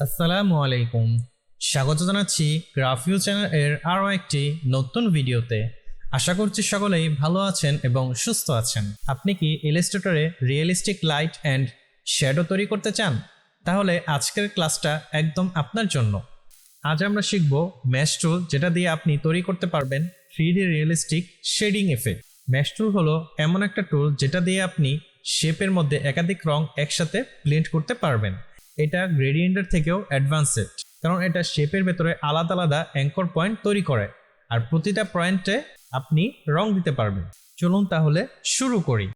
আসসালামু আলাইকুম। স্বাগত জানাচ্ছি গ্রাফিউ চ্যানেল এর আরও একটি নতুন ভিডিওতে। আশা করছি সকলেই ভালো আছেন এবং সুস্থ আছেন। আপনি কি ইলাস্ট্রেটরে রিয়েলিস্টিক লাইট অ্যান্ড শ্যাডো তৈরি করতে চান? তাহলে আজকের ক্লাসটা একদম আপনার জন্য। আজ আমরা শিখব মেশ টুল, যেটা দিয়ে আপনি তৈরি করতে পারবেন 3D realistic shading effect. Mesh tool হলো এমন একটা টুল যেটা দিয়ে আপনি শেপের মধ্যে একাধিক রং একসাথে ব্লেন্ড করতে পারবেন। এটা গ্রেডিয়েন্টের থেকেও অ্যাডভান্সড, কারণ এটা শেপের ভেতরে আলাদা আলাদা অ্যাঙ্কর পয়েন্ট তৈরি করে আর প্রতিটা পয়েন্টে আপনি রং দিতে পারবেন। চলুন তাহলে শুরু করি।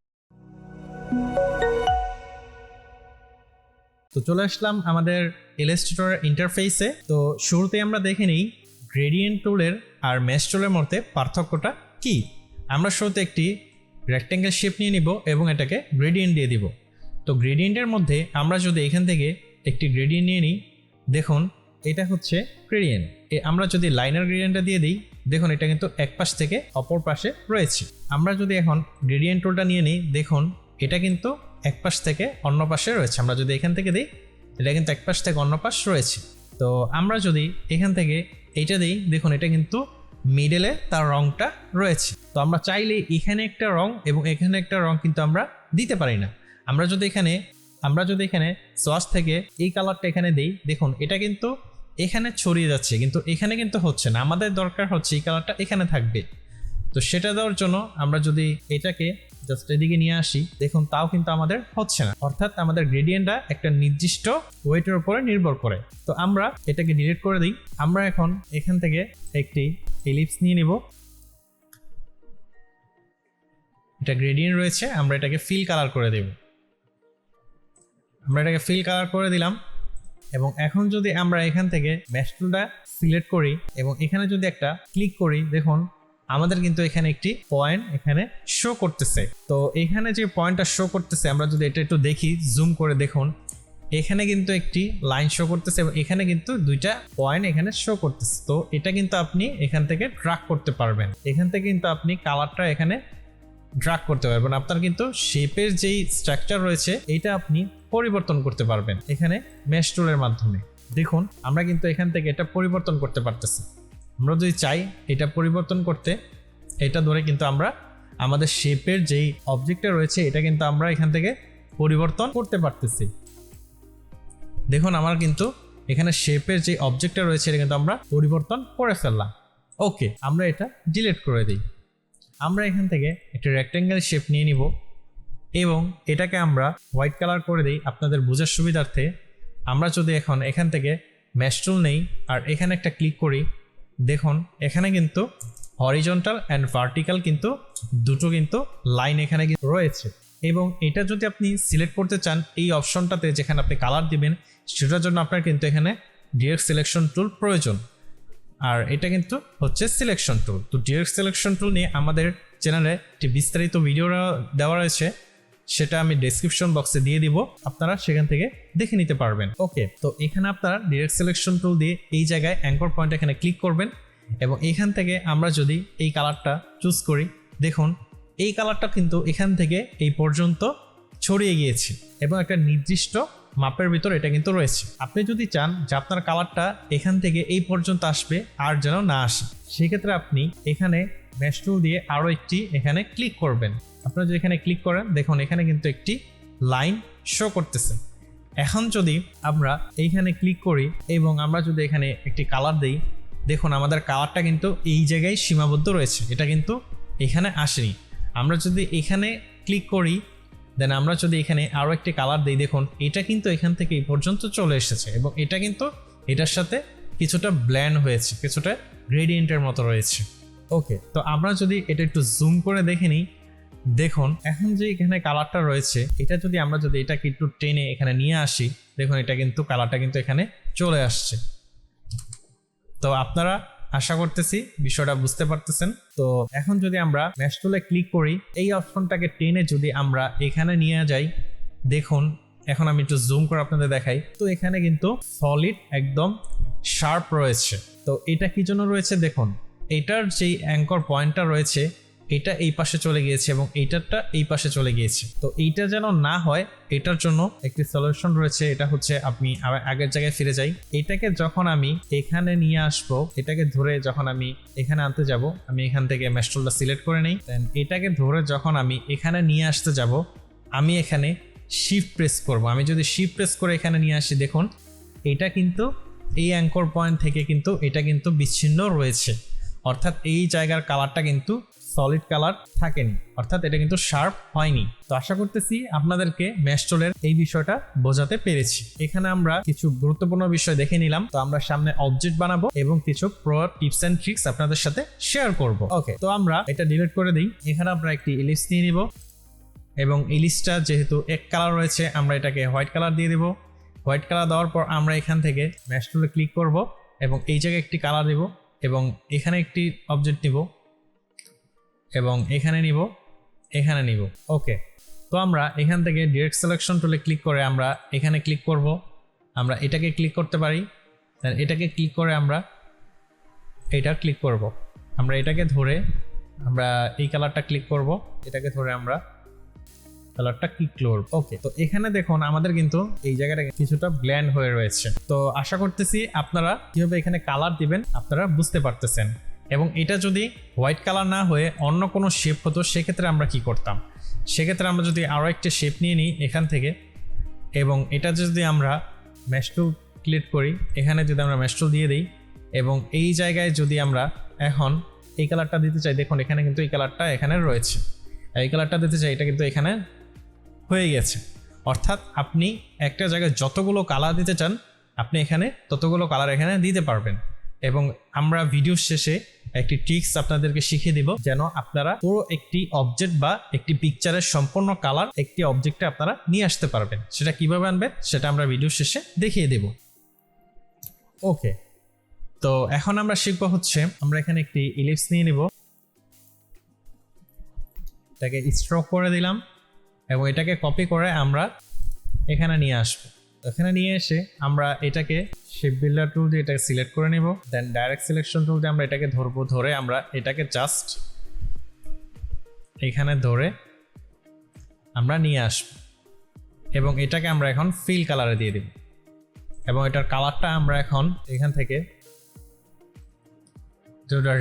তো চলে আসলাম আমাদের ইলাস্ট্রেটর ইন্টারফেসে। তো শুরুতে আমরা দেখে নিই গ্রেডিয়েন্ট টুলের আর মেশ টুলের মধ্যে পার্থক্যটা কি। আমরা শুরুতে একটি রেক্ট্যাঙ্গেল শেপ নিয়ে নিব এবং এটাকে গ্রেডিয়েন্ট দিয়ে দিব। তো গ্রেডিয়েন্টের মধ্যে আমরা যদি এখান থেকে একটি গ্রেডিয়েন্ট নিয়ে নিই, দেখুন এটা হচ্ছে গ্রেডিয়েন্ট। আমরা যদি লাইনার গ্রেডিয়েন্টটা দিয়ে দিই, দেখুন এটা কিন্তু এক পাশ থেকে অপর পাশে রয়েছে। আমরা যদি এখন গ্রেডিয়েন্ট টুলটা নিয়ে নিই, দেখুন এটা কিন্তু এক পাশ থেকে অন্য পাশে রয়েছে। আমরা যদি এখান থেকে দিই, এটা কিন্তু এক পাশ থেকে অন্য পাশ রয়েছে। তো আমরা যদি এখান থেকে এইটা দিই, দেখুন এটা কিন্তু মিডলে তার রংটা রয়েছে। তো আমরা চাইলে এখানে একটা রং এবং এখানে একটা রং কিন্তু আমরা দিতে পারি না। আমরা যদি এখানে সোয়াশ থেকে এই কালারটা এখানে দেই, দেখুন এটা কিন্তু এখানে ছড়িয়ে যাচ্ছে, কিন্তু এখানে কিন্তু হচ্ছে না। আমাদের দরকার হচ্ছে এই কালারটা এখানে থাকবে। তো সেটা দেওয়ার জন্য আমরা যদি এটাকে জাস্ট এদিকে নিয়ে আসি, দেখুন তাও কিন্তু আমাদের হচ্ছে না। অর্থাৎ আমাদের গ্রেডিয়েন্টটা একটা নির্দিষ্ট ওয়েটের উপরে নির্ভর করে। তো আমরা এটাকে ডিলিট করে দিই। আমরা এখন এখান থেকে একটি এলিপস নিয়ে নিব। এটা গ্রেডিয়েন্ট রয়েছে, আমরা এটাকে ফিল কালার করে দেব। আমরা এটাকে ফিল কালার করে দিলাম এবং এখন যদি আমরা এখান থেকে মেশ টুলটা সিলেক্ট করি এবং এখানে যদি একটা ক্লিক করি, দেখুন আমাদের কিন্তু এখানে একটি পয়েন্ট এখানে শো করতেছে। তো এখানে যে পয়েন্টটা শো করতেছে, আমরা যদি এটা একটু দেখি, জুম করে দেখুন এখানে কিন্তু একটি লাইন শো করতেছে এবং এখানে কিন্তু দুইটা পয়েন্ট এখানে শো করতেছে। তো এটা কিন্তু আপনি এখান থেকে ড্র্যাগ করতে পারবেন। এখান থেকে কিন্তু আপনি কালারটা এখানে ড্র্যাগ করতে পারবেন। আপনার কিন্তু শেপের যেই স্ট্রাকচার রয়েছে এটা আপনি পরিবর্তন করতে পারবেন এখানে মেশ টুলের মাধ্যমে। দেখুন আমরা কিন্তু এখান থেকে এটা পরিবর্তন করতে পারতেছি। আমরা যদি চাই এটা পরিবর্তন করতে, এটা ধরে কিন্তু আমরা আমাদের শেপের যেই অবজেক্টটা রয়েছে এটা কিন্তু আমরা এখান থেকে পরিবর্তন করতে পারতেছি। দেখুন আমার কিন্তু এখানে শেপের যে অবজেক্টটা রয়েছে এটা কিন্তু আমরা পরিবর্তন করে ফেললাম। ওকে, আমরা এটা ডিলিট করে দিই। আমরা এখান থেকে একটা রেক্ট্যাঙ্গেল শেপ নিয়ে নিব এবং এটাকে আমরা হোয়াইট কালার করে দিই আপনাদের বোঝার সুবিধার্থে। আমরা যদি এখন এখান থেকে মেশ টুল নেই আর এখানে একটা ক্লিক করি, দেখুন এখানে কিন্তু হরিজন্টাল অ্যান্ড ভার্টিক্যাল কিন্তু দুটো কিন্তু লাইন এখানে রয়েছে। এবং এটা যদি আপনি সিলেক্ট করতে চান এই অপশনটাতে যেখানে আপনি কালার দিবেন, সেটার জন্য আপনার কিন্তু এখানে ডিরেক্ট সিলেকশন টুল প্রয়োজন। আর এটা কিন্তু হচ্ছে সিলেকশন টুল। তো ডিরেক্ট সিলেকশন টুল নিয়ে আমাদের চ্যানেলে একটি বিস্তারিত ভিডিও দেওয়া রয়েছে, সেটা আমি ডেসক্রিপশন বক্সে দিয়ে দিব, আপনারা সেখান থেকে দেখে নিতে পারবেন। ওকে, তো এখানে আপনারা ডিরেক্ট সিলেকশন টুল দিয়ে এই জায়গায় অ্যাঙ্কর পয়েন্ট এখানে ক্লিক করবেন এবং এখান থেকে আমরা যদি এই কালারটা চুজ করি, দেখুন এই কালারটা কিন্তু এখান থেকে এই পর্যন্ত ছড়িয়ে গিয়েছে এবং একটা নির্দিষ্ট মাপের ভিতর এটা কিন্তু রয়েছে। আপনি যদি চান যে আপনার কালারটা এখান থেকে এই পর্যন্ত আসবে আর যেন না আসে, সেক্ষেত্রে আপনি এখানে মেশ টুল দিয়ে আরও একটি এখানে ক্লিক করবেন। আপনারা যদি এখানে ক্লিক করেন, দেখুন এখানে কিন্তু একটি লাইন শো করতেছে। এখন যদি আমরা এইখানে ক্লিক করি এবং আমরা যদি এখানে একটি কালার দিই, দেখুন আমাদের কালারটা কিন্তু এই জায়গায় সীমাবদ্ধ রয়েছে, এটা কিন্তু এখানে আসেনি। আমরা যদি এখানে ক্লিক করি, দেন আমরা যদি এখানে আরও একটি কালার দিই, দেখুন এটা কিন্তু এখান থেকে এই পর্যন্ত চলে এসেছে এবং এটা কিন্তু এটার সাথে কিছুটা ব্ল্যান্ড হয়েছে, কিছুটা গ্রেডিয়েন্টের মতো রয়েছে। ওকে, তো আমরা যদি এটা একটু জুম করে দেখে নিই, দেখুন এখন যে এখানে কালারটা রয়েছে এটা যদি আমরা যদি এটাকে একটু টেনে এখানে নিয়ে আসি, দেখুন এটা কিন্তু কালারটা কিন্তু এখানে চলে আসছে। তো আপনারা আশা করতেছি বিষয়টা বুঝতে পারতেছেন। তো এখন যদি আমরা মেশ টুলে ক্লিক করি, এই অপশনটাকে টেনে যদি আমরা এখানে নিয়ে যাই, দেখুন এখন আমি একটু জুম করে আপনাদের দেখাই। তো এখানে কিন্তু সলিড একদম শার্প রয়েছে। তো এটা কি জন্য রয়েছে, দেখুন এটার যেই অ্যাঙ্কর পয়েন্টটা রয়েছে এটা এই পাশে চলে গিয়েছে এবং এইটারটা এই পাশে চলে গিয়েছে। তো এইটা যেন না হয় এটার জন্য একটি সলিউশন রয়েছে, এটা হচ্ছে আমি আবার আগের জায়গায় ফিরে যাই। এটাকে যখন আমি এখানে নিয়ে আসবো, এটাকে ধরে যখন আমি এখানে আনতে যাব, আমি এখান থেকে ম্যাশ টুলটা সিলেক্ট করে নিই। দেন এটাকে ধরে যখন আমি এখানে নিয়ে আসতে যাব, আমি এখানে শিফট প্রেস করব। আমি যদি শিফট প্রেস করে এখানে নিয়ে আসি, দেখুন এটা কিন্তু এই অ্যাঙ্কর পয়েন্ট থেকে কিন্তু এটা কিন্তু বিচ্ছিন্ন রয়েছে, অর্থাৎ এই জায়গার কালারটা কিন্তু সলিড কালার থাকেনি, অর্থাৎ এটা কিন্তু শার্প হয়নি। তো আশা করতেছি আপনাদেরকে ম্যাশ টুলের এই বিষয়টা বোঝাতে পেরেছি। এখানে আমরা কিছু গুরুত্বপূর্ণ বিষয় দেখে নিলাম। তো আমরা সামনে অবজেক্ট বানাবো এবং কিছু প্রো টিপস এন্ড ট্রিক্স আপনাদের সাথে শেয়ার করব। ওকে, তো আমরা এটা ডিলিট করে দিই। এখানে আমরা একটি ইলিপস নিয়ে নিব এবং ইলিপসটা যেহেতু এক কালার রয়েছে, আমরা এটাকে হোয়াইট কালার দিয়ে দেব। হোয়াইট কালার দেওয়ার পর আমরা এখান থেকে ম্যাশ টুলে ক্লিক করব এবং এই জায়গায় একটি কালার দেব এবং এখানে একটি অবজেক্ট নিব এবং এখানে নিব, এখানে নিব। ওকে, তো আমরা এখান থেকে ডিরেক্ট সিলেকশন টুলে ক্লিক করে আমরা এখানে ক্লিক করব। আমরা এটাকে ক্লিক করতে পারি, এটাকে ক্লিক করে আমরা এটা ক্লিক করব। আমরা এটাকে ধরে আমরা এই কালারটা ক্লিক করব, এটাকে ধরে আমরা কালারটা ক্লিক করব। ওকে, তো এখানে দেখুন আমাদের কিন্তু এই জায়গাটা কিছুটা ব্ল্যান্ড হয়ে রয়েছে। তো আশা করতেছি আপনারা কিভাবে এখানে কালার দিবেন আপনারা বুঝতে পারতেছেন। এবং এটা যদি হোয়াইট কালার না হয়ে অন্য কোনো শেপ হতো, সেক্ষেত্রে আমরা কি করতাম? সেক্ষেত্রে আমরা যদি আরও একটা শেপ নিয়ে নিই এখান থেকে এবং এটা যদি আমরা ম্যাশ টুল ক্লিক করি, এখানে যদি আমরা ম্যাশ টুল দিয়ে দিই এবং এই জায়গায় যদি আমরা এখন এই কালারটা দিতে চাই, দেখুন এখানে কিন্তু এই কালারটা এখানে রয়েছে, এই কালারটা দিতে চাই, এটা কিন্তু এখানে হয়ে গেছে। অর্থাৎ আপনি একটা জায়গায় যতগুলো কালার দিতে চান আপনি এখানে ততগুলো কালার এখানে দিতে পারবেন। এবং আমরা ভিডিও শেষে একটি ট্রিক্স আপনাদেরকে শিখিয়ে দিব, যেন আপনারা পুরো একটি অবজেক্ট বা একটি পিকচারের সম্পূর্ণ কালার একটি অবজেক্টে আপনারা নিয়ে আসতে পারবেন। সেটা কিভাবে আনবেন সেটা আমরা ভিডিও শেষে দেখিয়ে দেব। ওকে, তো এখন আমরা শিখবো হচ্ছে আমরা এখানে একটি ইলিপস নিয়ে নিব, এটাকে স্ট্রোক করে দিলাম এবং এটাকে কপি করে আমরা এখানে নিয়ে আসবো। এখানে নিয়ে এসে আমরা এটাকে শেপ বিল্ডার টুল দিয়ে এটাকে সিলেক্ট করে নেব। দেন ডাইরেক্ট সিলেকশন টুল দিয়ে আমরা এটাকে ধরবো, ধরে আমরা এটাকে জাস্ট এখানে ধরে আমরা নিয়ে আসব এবং এটাকে আমরা এখন ফিল কালারে দিয়ে দিব এবং এটার কালারটা আমরা এখন এখান থেকে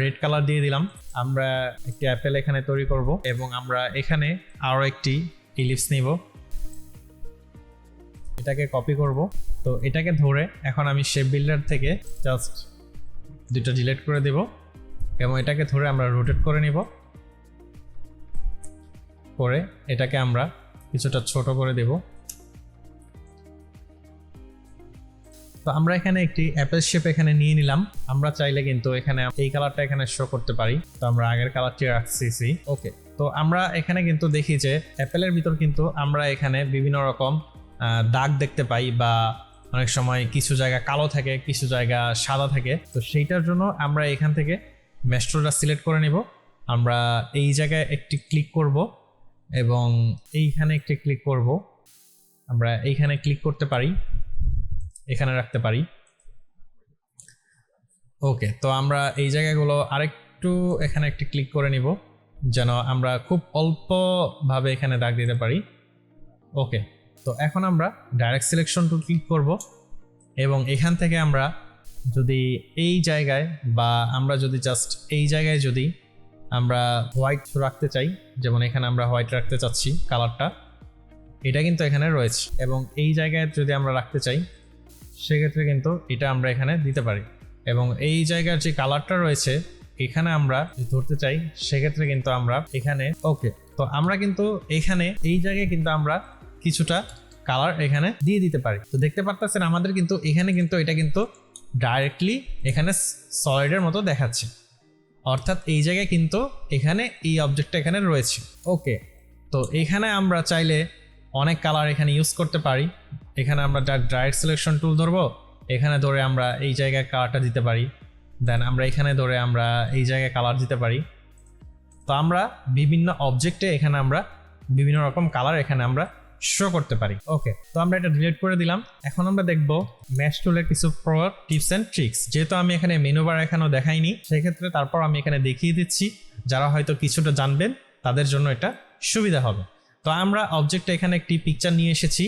রেড কালার দিয়ে দিলাম। আমরা একটি অ্যাপেল এখানে তৈরি করব এবং আমরা এখানে আরও একটি ইলিপস নিব, এটাকে কপি করব। তো এটাকে ধরে এখন আমি শেপ বিল্ডার থেকে জাস্ট দুটো ডিলিট করে দেব এবং এটাকে ধরে আমরা রোটেট করে নিব, করে এটাকে আমরা কিছুটা ছোট করে দেব। তো আমরা এখানে একটি অ্যাপেল শেপ এখানে নিয়ে নিলাম। আমরা চাইলে কিন্তু এখানে এই কালারটা এখানে শো করতে পারি, তো আমরা আগের কালারটি রাখছি। ওকে, তো আমরা এখানে কিন্তু দেখি যে অ্যাপেলের ভিতর কিন্তু আমরা এখানে বিভিন্ন রকম দাগ দেখতে পাই, বা অনেক সময় কিছু জায়গা কালো থাকে, কিছু জায়গা সাদা থাকে। তো সেইটার জন্য আমরা এখান থেকে ম্যাশ টুলটা সিলেক্ট করে নিব। আমরা এই জায়গায় একটি ক্লিক করব এবং এইখানে একটি ক্লিক করব। আমরা এইখানে ক্লিক করতে পারি, এখানে রাখতে পারি। ওকে, তো আমরা এই জায়গাগুলো আরেকটু এখানে একটি ক্লিক করে নিব, যেন আমরা খুব অল্পভাবে এখানে দাগ দিতে পারি। ওকে, তো এখন আমরা ডাইরেক্ট সিলেকশন টুল ক্লিক করব এবং এখান থেকে আমরা যদি এই জায়গায় বা আমরা যদি জাস্ট এই জায়গায় যদি আমরা হোয়াইট রাখতে চাই, যেমন এখানে আমরা হোয়াইট রাখতে চাচ্ছি কালারটা, এটা কিন্তু এখানে রয়েছে এবং এই জায়গায় যদি আমরা রাখতে চাই সেক্ষেত্রে কিন্তু এটা আমরা এখানে দিতে পারি এবং এই জায়গার যে কালারটা রয়েছে এখানে আমরা ধরতে চাই সেক্ষেত্রে কিন্তু আমরা এখানে। ওকে, তো আমরা কিন্তু এখানে এই জায়গায় কিন্তু আমরা কিছুটা কালার এখানে দিয়ে দিতে পারি। তো দেখতে পারতেছেন আমাদের কিন্তু এখানে কিন্তু এটা কিন্তু ডাইরেক্টলি এখানে সলিডের মতো দেখাচ্ছে, অর্থাৎ এই জায়গায় কিন্তু এখানে এই অবজেক্টটা এখানে রয়েছে। ওকে, তো এখানে আমরা চাইলে অনেক কালার এখানে ইউজ করতে পারি। এখানে আমরা ডাইরেক্ট সিলেকশন টুল ধরবো, এখানে ধরে আমরা এই জায়গায় কালারটা দিতে পারি, দেন আমরা এখানে ধরে আমরা এই জায়গায় কালার দিতে পারি। তো আমরা বিভিন্ন অবজেক্টে এখানে আমরা বিভিন্ন রকম কালার এখানে আমরা শো করতে পারি। ওকে, তো আমরা এটা ডিলিট করে দিলাম। এখন আমরা দেখবো ম্যাশ টুলের কিছু প্রো টিপস এন্ড ট্রিক্স। যেহেতু আমি এখানে মেনু বার এখানেও দেখাইনি, সেক্ষেত্রে তারপর আমি এখানে দেখিয়ে দিচ্ছি যারা হয়তো কিছুটা জানবেন তাদের জন্য এটা সুবিধা হবে। তো আমরা অবজেক্টে এখানে একটি পিকচার নিয়ে এসেছি।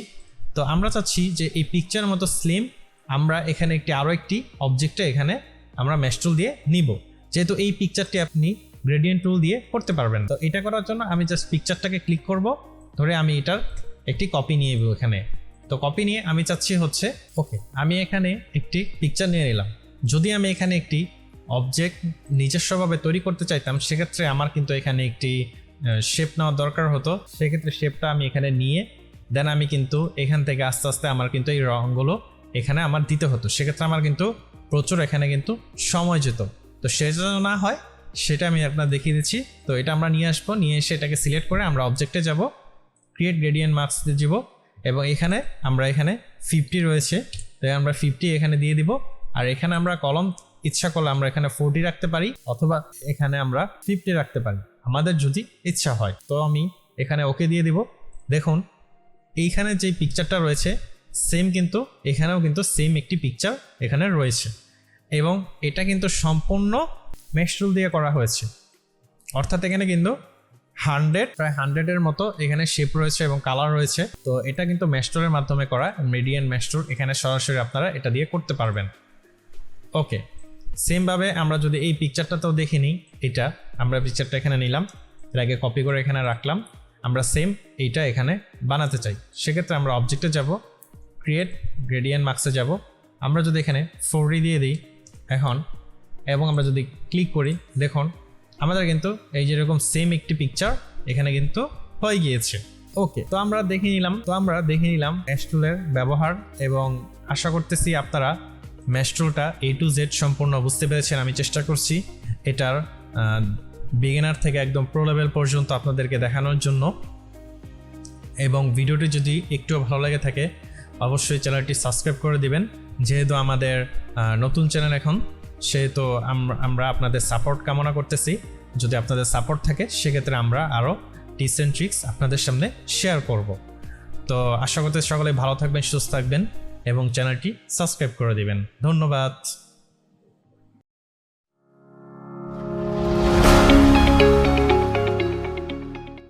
তো আমরা চাচ্ছি যে এই পিকচারের মতো স্লিম আমরা এখানে আরও একটি অবজেক্টে এখানে আমরা ম্যাশ টুল দিয়ে নিব, যেহেতু এই পিকচারটি আপনি গ্রেডিয়েন্ট টুল দিয়ে করতে পারবেন। তো এটা করার জন্য আমি জাস্ট পিকচারটাকে ক্লিক করব, ধরে আমি এটার একটি কপি নিয়ে নেব এখানে। তো কপি নিয়ে আমি চাচ্ছি হচ্ছে ওকে, আমি এখানে একটি পিকচার নিয়ে নিলাম। যদি আমি এখানে একটি অবজেক্ট নিজস্বভাবে তৈরি করতে চাইতাম, সেক্ষেত্রে আমার কিন্তু এখানে একটি শেপ নেওয়ার দরকার হতো। সেক্ষেত্রে শেপটা আমি এখানে নিয়ে দেন আমি কিন্তু এখান থেকে আস্তে আস্তে আমার কিন্তু এই রঙগুলো এখানে আমার দিতে হতো। সেক্ষেত্রে আমার কিন্তু প্রচুর এখানে কিন্তু সময় যেত। তো সেটা যেন না হয় সেটা আমি আপনার দেখিয়ে দিচ্ছি। তো এটা আমরা নিয়ে আসবো, নিয়ে এসে এটাকে সিলেক্ট করে আমরা অবজেক্টে যাব, ক্রিয়েট গ্রেডিয়েন্ট মার্কস দিয়ে যাব এবং এখানে আমরা এখানে 50 রয়েছে, তাই আমরা 50 এখানে দিয়ে দিব। আর এখানে আমরা কলম ইচ্ছা করলে আমরা এখানে 40 রাখতে পারি অথবা এখানে আমরা 50 রাখতে পারি, আমাদের যদি ইচ্ছা হয়। তো আমি এখানে ওকে দিয়ে দিব। দেখুন এইখানে যে পিকচারটা রয়েছে সেম কিন্তু এখানেও কিন্তু সেম একটি পিকচার এখানে রয়েছে এবং এটা কিন্তু সম্পূর্ণ ম্যাশ টুল দিয়ে করা হয়েছে। অর্থাৎ এখানে কিন্তু 100 মতো এখানে শেপ রয়েছে এবং কালার রয়েছে। তো এটা কিন্তু ম্যাশ টুলের মাধ্যমে করা, মিডিয়ান ম্যাশ টুল, এখানে সরাসরি আপনারা এটা দিয়ে করতে পারবেন। ওকে, সেমভাবে আমরা যদি এই পিকচারটাতেও দেখে নিই, এটা আমরা পিকচারটা এখানে নিলাম, এর আগে কপি করে এখানে রাখলাম, আমরা সেম এইটা এখানে বানাতে চাই। সেক্ষেত্রে আমরা অবজেক্টে যাব, ক্রিয়েট গ্রেডিয়েন্ট মার্কসে যাব, আমরা যদি এখানে 40 দিয়ে দিই এখন এবং আমরা যদি ক্লিক করি, দেখুন আমাদের কিন্তু এই যেরকম সেম একটি পিকচার এখানে কিন্তু হয়ে গিয়েছে। ওকে, তো আমরা দেখে নিলাম ম্যাশ টুলের ব্যবহার এবং আশা করতেছি আপনারা ম্যাশ টুলটা A to Z সম্পূর্ণ বুঝতে পেরেছেন। আমি চেষ্টা করছি এটার বিগিনার থেকে একদম প্রো লেভেল পর্যন্ত আপনাদেরকে দেখানোর জন্য। এবং ভিডিওটি যদি একটু ভালো লাগে থাকে অবশ্যই চ্যানেলটি সাবস্ক্রাইব করে দিবেন। যেহেতু আমাদের নতুন চ্যানেল এখন, সেহেতু আমরা আপনাদের সাপোর্ট কামনা করতেছি। যদি আপনাদের সাপোর্ট থাকে সেক্ষেত্রে আমরা আরও টিপস অ্যান্ড ট্রিক্স আপনাদের সামনে শেয়ার করব। তো আশা করতে সকলে ভালো থাকবেন, সুস্থ থাকবেন এবং চ্যানেলটি সাবস্ক্রাইব করে দিবেন। ধন্যবাদ।